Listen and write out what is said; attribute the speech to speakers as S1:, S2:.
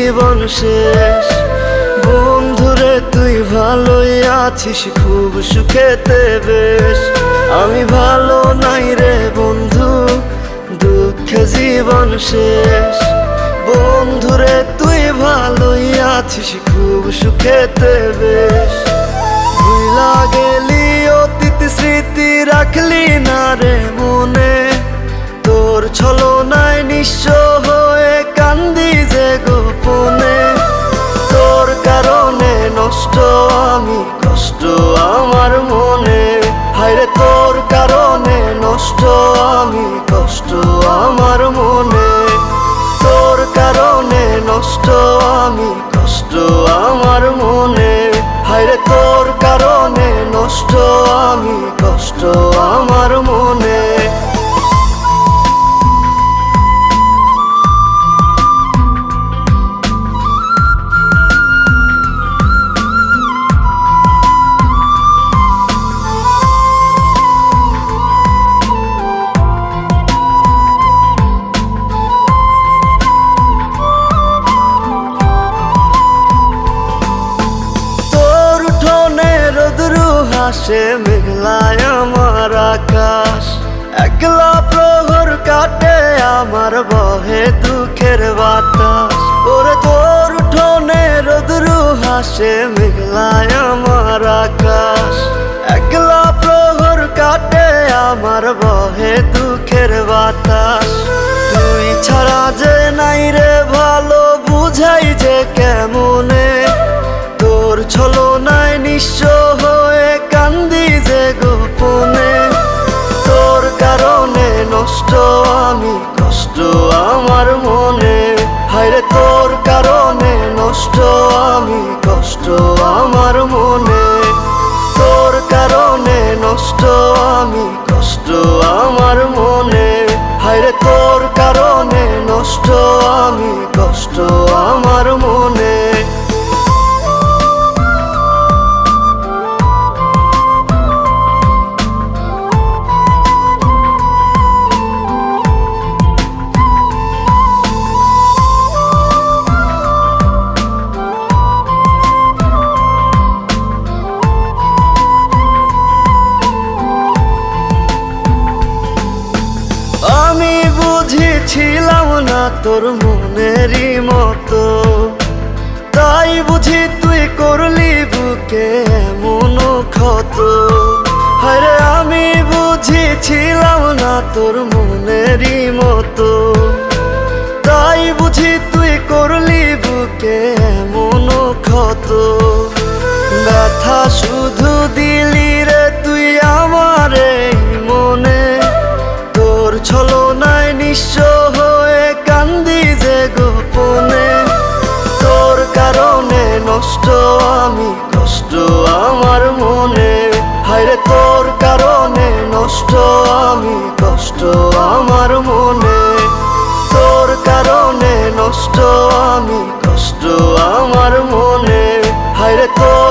S1: জীবন শেষ। বন্ধুরে তুই ভালোই আছিস, খুব সুখেতে বেশ। আমি ভালো নাই রে বন্ধু, দুঃখে জীবন শেষ। বন্ধুরে তুই ভালোই আছিস, খুব সুখেতে বেশ। ভুলা গেলি অতীত স্মৃতি, রাখলি না রে মনে। তোর ছলনায় নিঃস্ব হয়ে কান্দি যে গোপনে। তোর কারণে নষ্ট আমি, কষ্ট আমার মনে। হায়রে তোর কারণে নষ্ট আমি, কষ্ট আমার মনে। তোর কারণে নষ্ট আমি, কষ্ট আমার মনে। হায়রে তোর কারণে নষ্ট আমি, কষ্ট আমার মনে। সে মেঘলায় আমার আকাশ, একলা প্রহর কাটে আমার বহে দুঃখের বাতাস। ওরে তোর উঠোনে রোদরু হাসে মেঘলায় আমার আকাশ, একলা প্রহর কাটে আমার বহে দুঃখের বাতাস। তুই ছাড়া যে নাই রে ভালো, বুঝাই যে কেমনে। তোর ছলনায় নিঃস্ব হয়ে কান্দি যে গোপনে। তোর কারণে নষ্ট আমি, কষ্ট আমার মনে। হায়রে তোর কারণে নষ্ট আমি, কষ্ট আমার মনে। তোর কারণে নষ্ট আমি, কষ্ট আমার মনে। হায়রে তোর কারণে নষ্ট আমি, কষ্ট আমার মনে। আমি বুঝেছিলাম না তোর মনেরই মতো, তাই বুঝি তুই করলি বুকে এমন ক্ষত। আরে আমি বুঝেছিলাম না তোর মনেরই মতো, তাই বুঝি তুই করলি বুকে এমন ক্ষত। ব্যথা শুধু দিলি রে তুই আমার এই মনে। তোর ছলনায় নিঃস্ব হয়ে কান্দি যে গোপনে। তোর কারণে নষ্ট আমি, কষ্ট আমার মনে। হায়রে তোর কারণে নষ্ট আমি, কষ্ট আমার মনে। তোর কারণে নষ্ট আমি, কষ্ট আমার মনে। হায়রে তোর